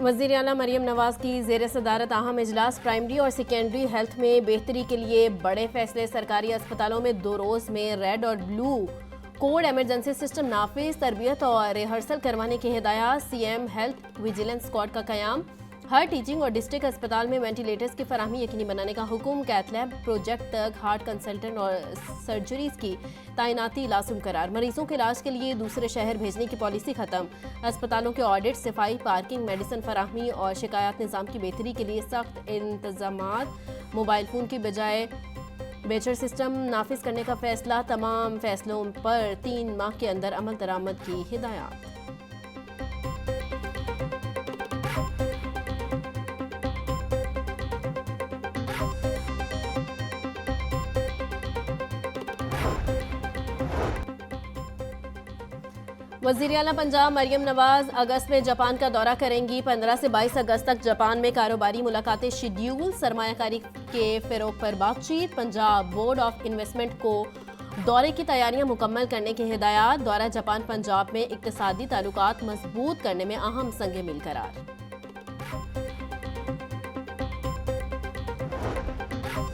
वज़ीर आला मरियम नवाज की ज़ेर सदारत अहम इजलास। प्राइमरी और सेकेंडरी हेल्थ में बेहतरी के लिए बड़े फैसले। सरकारी अस्पतालों में 2 रोज़ में रेड और ब्लू कोड इमरजेंसी सिस्टम नाफिज। तरबियत और रिहर्सल करवाने की हिदायत। सीएम हेल्थ विजिलेंस स्क्वाड का क़याम। हर टीचिंग और डिस्ट्रिक्ट अस्पताल में वेंटिलेटर्स की फराहमी यकीनी बनाने का हुक्म। कैथ लैब प्रोजेक्ट तक हार्ट कंसल्टेंट और सर्जरीज की तैनाती लाज़िम करार। मरीजों के इलाज के लिए दूसरे शहर भेजने की पॉलिसी खत्म। अस्पतालों के ऑडिट, सफाई, पार्किंग, मेडिसिन फराहमी और शिकायत निज़ाम की बेहतरी के लिए सख्त इंतजामात। मोबाइल फ़ोन की बजाय बेचर सिस्टम नाफिज करने का फैसला। तमाम फैसलों पर 3 माह के अंदर अमल दरामद की हिदायत। वज़ीर आला पंजाब मरियम नवाज अगस्त में जापान का दौरा करेंगी। 15 से 22 अगस्त तक जापान में कारोबारी मुलाकातें शेड्यूल। सरमायाकारी के फ़रोग़ पर बातचीत। पंजाब बोर्ड ऑफ इन्वेस्टमेंट को दौरे की तैयारियां मुकम्मल करने की हिदायत। दौरा जापान पंजाब में इक़्तिसादी ताल्लुकात मजबूत करने में अहम संग मिल करार।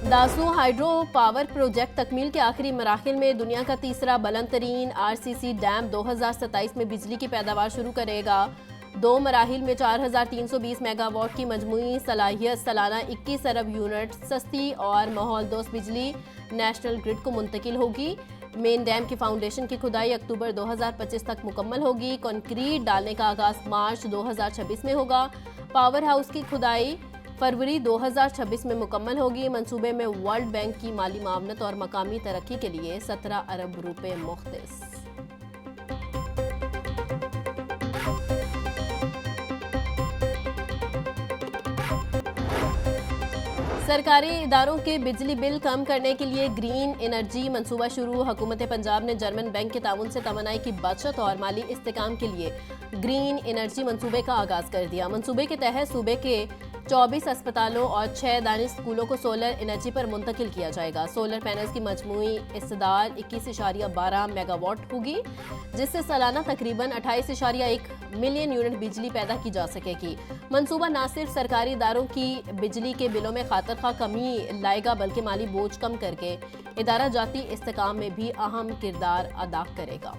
दासू हाइड्रो पावर प्रोजेक्ट तकमील के आखिरी मराहिल में। दुनिया का तीसरा बुलंद तरीन आरसीसी डैम 2027 में बिजली की पैदावार शुरू करेगा। 2 मराहिल में 4320 मेगावाट की मजमूई सलाहियत। सालाना 21 अरब यूनिट सस्ती और माहौल दोस्त बिजली नेशनल ग्रिड को मुंतकिल होगी। मेन डैम की फाउंडेशन की खुदाई अक्टूबर 2025 तक मुकम्मल होगी। कंक्रीट डालने का आगाज मार्च 2026 में होगा। पावर हाउस की खुदाई फरवरी 2026 में मुकम्मल होगी। मंसूबे में वर्ल्ड बैंक की माली मावनत और मकामी तरक्की के लिए 17 अरब रुपए मुख्तस। सरकारी इदारों के बिजली बिल कम करने के लिए ग्रीन एनर्जी मंसूबा शुरू। हुकूमत पंजाब ने जर्मन बैंक के ताउन से तमन्नाई की बचत और माली इस्तेकाम के लिए ग्रीन एनर्जी मंसूबे का आगाज कर दिया। मंसूबे के तहत सूबे के 24 अस्पतालों और 6 दानिश स्कूलों को सोलर एनर्जी पर मुंतकिल किया जाएगा। सोलर पैनल्स की मजमूई इस्तेदार 21.12 मेगावाट होगी, जिससे सालाना तकरीबन 28.1 मिलियन यूनिट बिजली पैदा की जा सकेगी। मंसूबा न सिर्फ सरकारी इदारों की बिजली के बिलों में खातर खा कमी लाएगा, बल्कि माली बोझ कम करके इदारा जाती इस्तेकाम में भी अहम किरदार अदा करेगा।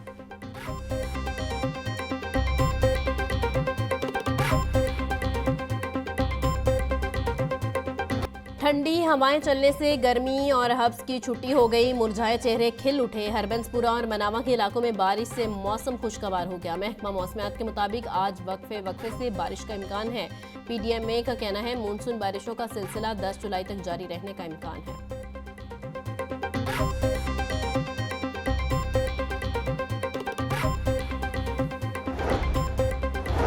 ठंडी हवाएं चलने से गर्मी और हब्स की छुट्टी हो गई। मुरझाए चेहरे खिल उठे। हरबंसपुरा और मनावा के इलाकों में बारिश से मौसम खुशगवार हो गया। महकमा मौसमियात के मुताबिक आज वक्फे से बारिश का इम्कान है। पीडीएमए का कहना है मानसून बारिशों का सिलसिला 10 जुलाई तक जारी रहने का इम्कान है।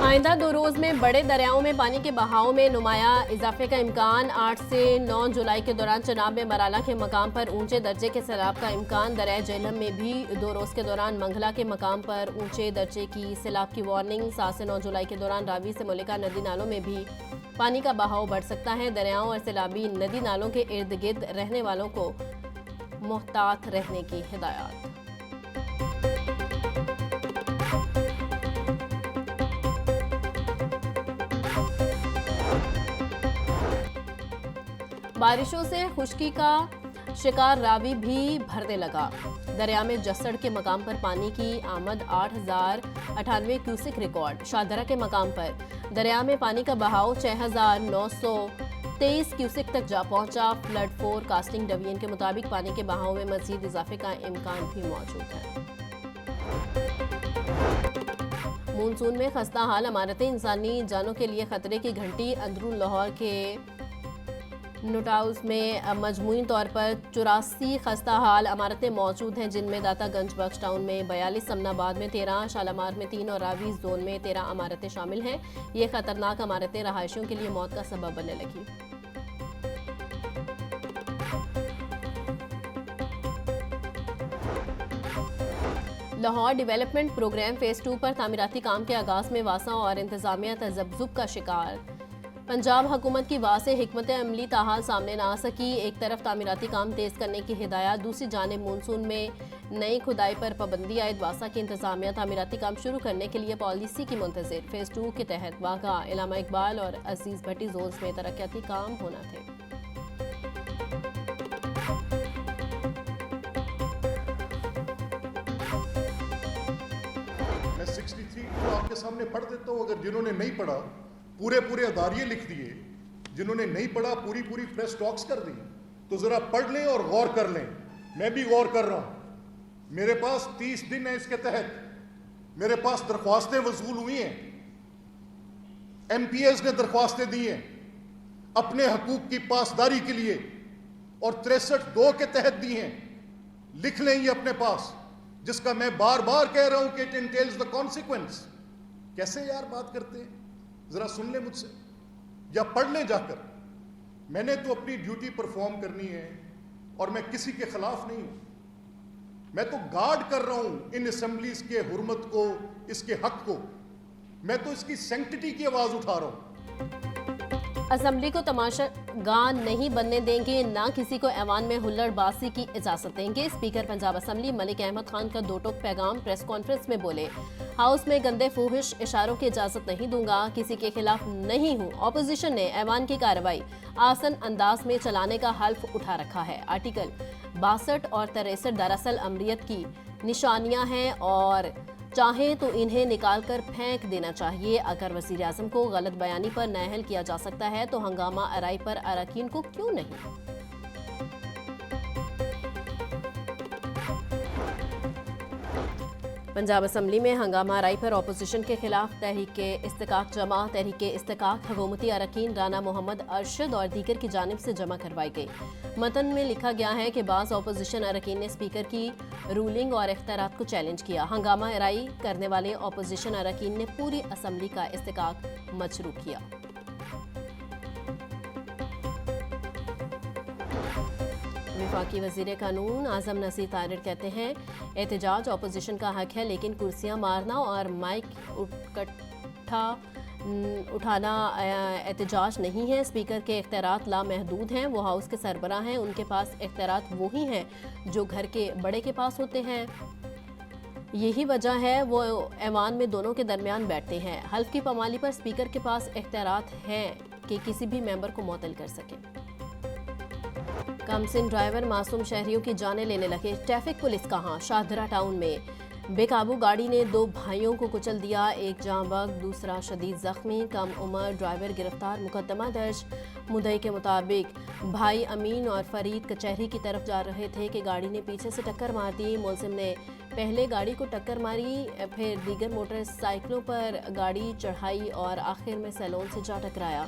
आइंदा 2 रोज में बड़े दरियाओं में पानी के बहाव में नुमाया इजाफे का इम्कान। 8 से 9 जुलाई के दौरान चनाब में मराला के मकाम पर ऊंचे दर्जे के सैलाब का इम्कान। दरिया झेलम में भी 2 रोज के दौरान मंगला के मकाम पर ऊंचे दर्जे की सैलाब की वार्निंग। 7 से 9 जुलाई के दौरान रावी से मुलिका नदी नालों में भी पानी का बहाव बढ़ सकता है। दरियाओं और सैलाबी नदी नालों के इर्द गिर्द रहने वालों को मुहतात रहने की हिदायत। बारिशों से खुश्की का शिकार रावी भी भरने लगा। दरिया में जसड़ के मकाम पर पानी की आमद 8098 क्यूसिक रिकॉर्ड। शाहदरा के मकाम पर दरिया में पानी का बहाव 6923 क्यूसिक तक जा पहुंचा। फ्लड फोरकास्टिंग डिवीजन के मुताबिक पानी के बहाव में मजीद इजाफे का इम्कान भी मौजूद है। मानसून में खस्ता हाल इमारतें इंसानी जानों के लिए खतरे की घंटी। अंदरून लाहौर के नोटाउस में मजमूई तौर पर 84 खस्ता हाल इमारतें मौजूद हैं, जिनमें दातागंज बख्श टाउन में 42, समनाबाद में 13, शालामार में 3 और रावी जोन में 13 इमारतें शामिल हैं। ये खतरनाक इमारतें रहायशियों के लिए मौत का सबब बनने लगी। लाहौर डेवलपमेंट प्रोग्राम फेज 2 पर तामीराती काम के आगाज में वासा और इंतजामिया तजब्जुब का शिकार। पंजाब हुकूमत की वासे हिकमत अमली ताहाल सामने ना आ सकी। एक तरफ तामीराती काम तेज करने की हिदायत, दूसरी जानिब मानसून में नई खुदाई पर पाबंदी आयद। वासा की इंतजामिया तामीराती काम शुरू करने के लिए पॉलिसी की मुंतज़िर। फेज़ 2 के तहत वाक़ा इलामा इकबाल और अजीज भट्टी जोन्स में तरक्याती काम होना थे। मैं 63 को आपके सामने पढ़ देता हूँ, अगर जिन्होंने नहीं पढ़ा पूरे पूरे अदारिये लिख दिए, जिन्होंने नहीं पढ़ा पूरी पूरी प्रेस टॉक्स कर दी, तो जरा पढ़ लें और गौर कर लें। मैं भी गौर कर रहा हूं। मेरे पास 30 दिन है, इसके तहत मेरे पास दरख्वास्तें वसूल हुई हैं, एमपीएस ने दरख्वास्तें दी हैं अपने हकूक की पासदारी के लिए, और 63(2) के तहत दी हैं। लिख लें ये अपने पास, जिसका मैं बार बार कह रहा हूं कि इट इंटेल्स द कॉन्सिक्वेंस। कैसे यार बात करते हैं, जरा सुन ले मुझसे या पढ़ ले जाकर। मैंने तो अपनी ड्यूटी परफॉर्म करनी है और मैं किसी के खिलाफ नहीं हूं। मैं तो गार्ड कर रहा हूं इन असेंबलीज के हुर्मत को, इसके हक को। मैं तो इसकी सैंक्टिटी की आवाज उठा रहा हूं। असम्बली को तमाशागाह नहीं बनने देंगे, ना किसी को ऐवान में हुल्लड़बाजी की इजाजत देंगे। स्पीकर पंजाब असम्बली मलिक अहमद खान का दो टोक पैगाम। प्रेस कॉन्फ्रेंस में बोले, हाउस में गंदे फूहिश इशारों की इजाजत नहीं दूंगा, किसी के खिलाफ नहीं हूं। ऑपोजिशन ने ऐवान की कार्रवाई आसन अंदाज में चलाने का हल्फ उठा रखा है। आर्टिकल 62 और 63 दरअसल अमरीत की निशानियां हैं और चाहे तो इन्हें निकालकर फेंक देना चाहिए। अगर वज़ीर आज़म को गलत बयानी पर नाअहल किया जा सकता है तो हंगामा आराई पर अरकान को क्यों नहीं। पंजाब असम्बली में हंगामा आराई पर अपोजिशन के खिलाफ तहरीक इस्तिकाक जमा। तहरीक इस्तिकाक हुकूमती अरकान राना मोहम्मद अरशद और दीगर की जानिब से जमा करवाई गई। मतन में लिखा गया है कि बाज़ अपोजिशन अरकान ने स्पीकर की रूलिंग और इख्तियारात को चैलेंज किया। हंगामा आराई करने वाले अपोजिशन अरकान ने पूरी असम्बली का इस्तिकाक मशरू किया। वफाकी वज़ीर कानून आज़म नसीर तारिर कहते हैं, एहतजाज अपोजिशन का हक है, लेकिन कुर्सियां मारना और माइक उठाना एहतजाज नहीं है। स्पीकर के इख्तियारात लामहदूद हैं। वो हाउस के सरबराह हैं, उनके पास इख्तियारात वही हैं जो घर के बड़े के पास होते हैं। यही वजह है वो ऐवान में दोनों के दरमियान बैठते हैं। हल्फ की पामाली पर स्पीकर के पास इख्तियारात हैं कि किसी भी मेंबर को मुअत्तल कर सके। कमसिन ड्राइवर मासूम शहरियों की जानें लेने लगे। ट्रैफिक पुलिस कहां? शाहदरा टाउन में बेकाबू गाड़ी ने 2 भाइयों को कुचल दिया, एक जांबग दूसरा शदीद जख्मी। कम उम्र ड्राइवर गिरफ्तार, मुकदमा दर्ज। मुद्दई के मुताबिक भाई अमीन और फरीद कचहरी की तरफ जा रहे थे कि गाड़ी ने पीछे से टक्कर मार दी। मुलजिम ने पहले गाड़ी को टक्कर मारी, फिर दीगर मोटरसाइकिलों पर गाड़ी चढ़ाई और आखिर में सैलून से जा टकराया।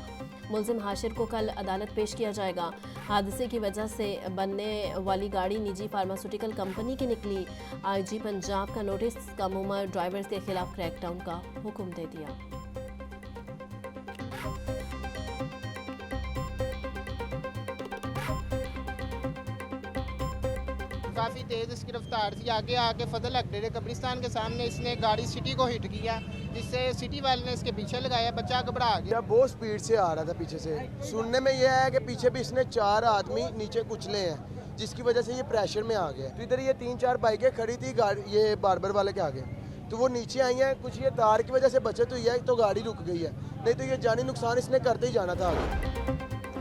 मुलजिम हाशिर को कल अदालत पेश किया जाएगा। हादसे की वजह से बनने वाली गाड़ी निजी फार्मास्यूटिकल कंपनी की निकली। आईजी पंजाब का नोटिस, कम उम्र ड्राइवर्स के खिलाफ क्रैकडाउन का हुक्म दे दिया। काफ़ी तेज़ इसकी रफ्तार थी। आगे आके फजल अकडेरे कब्रिस्तान के सामने इसने गाड़ी सिटी को हिट किया, जिससे सिटी वाले ने इसके पीछे लगाया। बच्चा घबरा गया, बहुत स्पीड से आ रहा था पीछे से। सुनने में यह है कि पीछे भी इसने 4 आदमी नीचे कुचले हैं, जिसकी वजह से ये प्रेशर में आ गया। तो इधर ये 3-4 बाइकें खड़ी थी गाड़ी, ये बार्बर वाले के आगे, तो वो नीचे आई हैं। कुछ ये तार की वजह से बचत हुई है, तो गाड़ी रुक गई है, नहीं तो ये जानी नुकसान इसने करते ही जाना था आगे।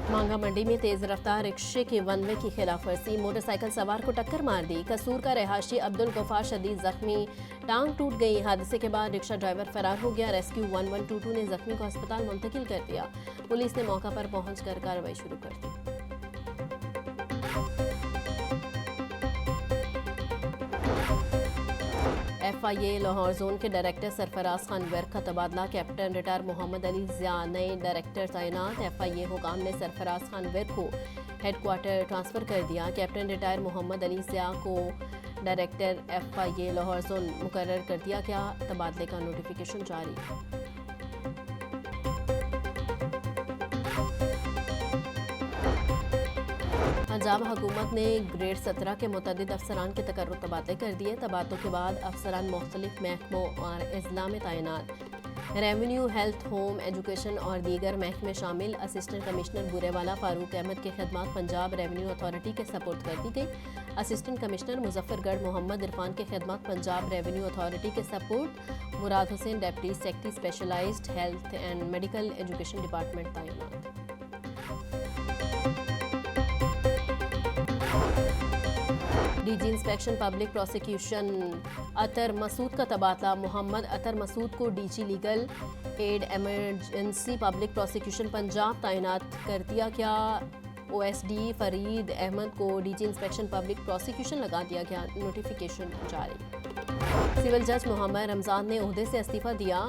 मांगा मंडी में तेज रफ्तार रिक्शे की वन वे की खिलाफ वर्जी, मोटरसाइकिल सवार को टक्कर मार दी। कसूर का रहायशी अब्दुल गफार शदीद जख्मी, टांग टूट गई। हादसे के बाद रिक्शा ड्राइवर फरार हो गया। रेस्क्यू 1122 ने जख्मी को अस्पताल मुंतकिल कर दिया। पुलिस ने मौका पर पहुंचकर कार्रवाई शुरू कर दी। FIA लाहौर जोन के डायरेक्टर सरफराज खान वर्क का तबादला। कैप्टन रिटायर मोहम्मद अली ज़िया नए डायरेक्टर तैनात। FIA हुकाम ने सरफराज खान वर्क को हेडक्वार्टर ट्रांसफ़र कर दिया। कैप्टन रिटायर मोहम्मद अली ज़िया को डायरेक्टर FIA लाहौर जोन मुकर्रर कर दिया गया। तबादले का नोटिफिकेशन जारी। पंजाब हुकूमत ने ग्रेड 17 के मुतअद्दिद अफसरान के तकर्रुर तबादले कर दिए। तबादलों के बाद अफसरान मुख्तलिफ महकमों और अजला में तैनात। रेवेन्यू, हेल्थ, होम, एजुकेशन और दीगर महकमे शामिल असिस्टेंट कमिश्नर बुरेवाला फारूक अहमद की खिदमत पंजाब रेवेन्यू अथॉरिटी के सपोर्ट कर दी गई। असिस्टेंट कमिश्नर मुजफ्फरगढ़ मोहम्मद इरफान की खिदमत पंजाब रेवेन्यू अथॉरिटी के support. Murad Hussain deputy secretary specialised health and medical education department तैनात। DG inspection public prosecution Athar Masood का तबादला। मोहम्मद अतर मसूद को DG legal aid emergency public prosecution Punjab तैनात कर दिया गया। ओएसडी फरीद अहमद को डीजी इंस्पेक्शन पब्लिक प्रोसिक्यूशन लगा दिया गया। नोटिफिकेशन जारी। सिविल जज मोहम्मद रमजान ने ओहदे से इस्तीफा दिया।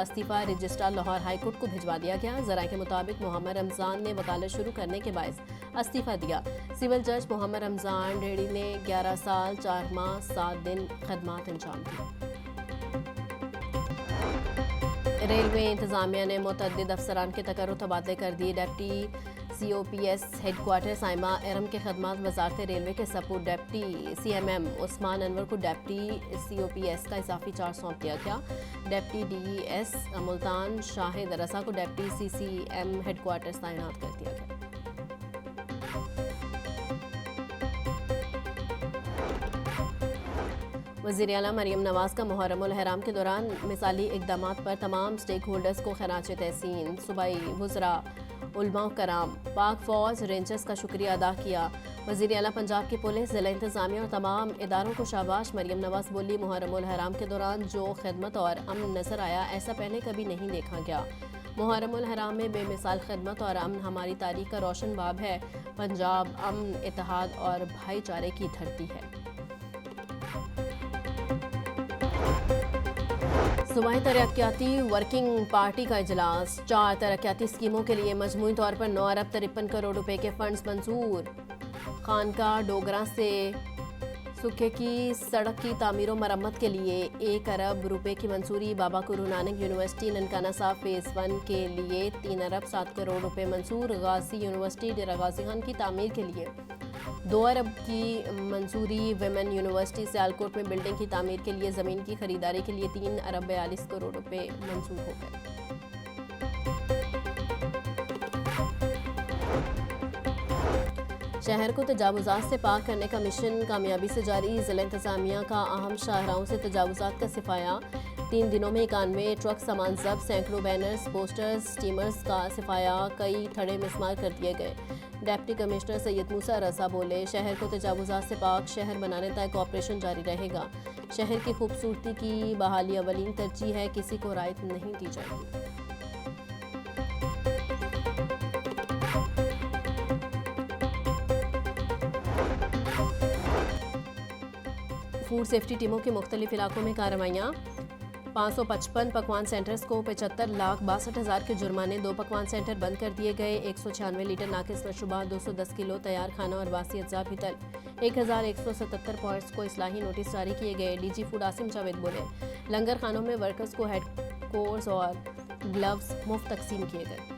इस्तीफा रजिस्ट्रार लाहौर हाई कोर्ट को भिजवा दिया गया। ज़राए के मुताबिक मोहम्मद रमजान ने वकालत शुरू करने के बायस इस्तीफा दिया। सिविल जज मोहम्मद रमजान रेड्डी ने 11 साल 4 माह 7 दिन खदमात अंजाम दी। रेलवे इंतजामिया ने मुतअद्दिद अफसरान के तकर्रुर तबादले कर दिए। डिप्टी COPS हेडक्वार्टर साइमा एरम के खदमात वजारत रेलवे के support. Deputy CMM Usman Anwar को डिप्टी COPS का इजाफी चार्ज सौंप दिया गया। डिप्टी DES मुल्तान शाहिद रसा को डिप्टी CCM हेडक्वार्टर तैनात कर दिया गया। वज़ीर आला मरीम नवाज का मुहर्रमुल हराम के दौरान मिसाली इक़दामात पर तमाम स्टेक होल्डर्स को खराज तहसीन। सूबाई वज़रा, उलमा कराम, पाक फ़ौज, रेंजर्स का शुक्रिया अदा किया। वज़ीर आला पंजाब की पुलिस, ज़िला इंतज़ामिया और तमाम इदारों को शाबाश। मरीम नवाज बोली, मुहर्रमुल हराम के दौरान जो खिदमत और अमन नज़र आया ऐसा पहले कभी नहीं देखा गया। मुहर्रमुल हराम में बेमिसाल खिदमत और अमन हमारी तारीख का रोशन बाब है। पंजाब अमन, इत्तेहाद और भाईचारे की धरती है। सूबाई तरक्याती वर्किंग पार्टी का इजलास। 4 तरक्याती स्कीमों के लिए मजमूई तौर पर 9 अरब 53 करोड़ रुपए के फंड्स मंजूर। खानका डोगरा से सूखे की सड़क की तामीर और मरम्मत के लिए 1 अरब रुपए की मंजूरी। बाबा गुरु नानक यूनिवर्सिटी ननकाना साहब फेज़ 1 के लिए 3 अरब 7 करोड़ रुपए मंजूर। गाजी यूनिवर्सिटी डेरा गाजी खान की तामीर के लिए 2 अरब की मंजूरी। विमेन यूनिवर्सिटी सियालकोट में बिल्डिंग की तामीर के लिए ज़मीन की खरीदारी के लिए 3 अरब 42 करोड़ रुपए मंजूर हो गए। शहर को तजावुज़ात से पाक करने का मिशन कामयाबी से जारी। ज़िला इंतज़ामिया का अहम शाहराहों से तजावुज़ात का सिफाया। 3 दिनों में 91 ट्रक सामान जब्त। सैकड़ों बैनर्स, पोस्टर्स, स्टीमर्स का सिफाया। कई थड़े मिस्मार कर दिए गए। डिप्टी कमिश्नर सैयद मूसा रसा बोले, शहर को तजावुज़ात से पाक शहर बनाने तक ऑपरेशन जारी रहेगा। शहर की खूबसूरती की बहाली अवलीन तरजीह है, किसी को रायत नहीं दी जाएगी। फूड सेफ्टी टीमों की मुख्तलिफ इलाकों में कार्रवाइयाँ। 555 पकवान सेंटर्स को 75,62,000 के जुर्माने। 2 पकवान सेंटर बंद कर दिए गए। 196 लीटर नाकिस मशरूबात, 210 किलो तैयार खाना और बासी अज्जा भीतर। 1177 पॉइंट्स को इस्लाही नोटिस जारी किए गए। DG फूड आसिम जावेद बोले, लंगर खानों में वर्कर्स को हेड कोर्स और ग्लव्स मुफ्त तकसीम किए गए।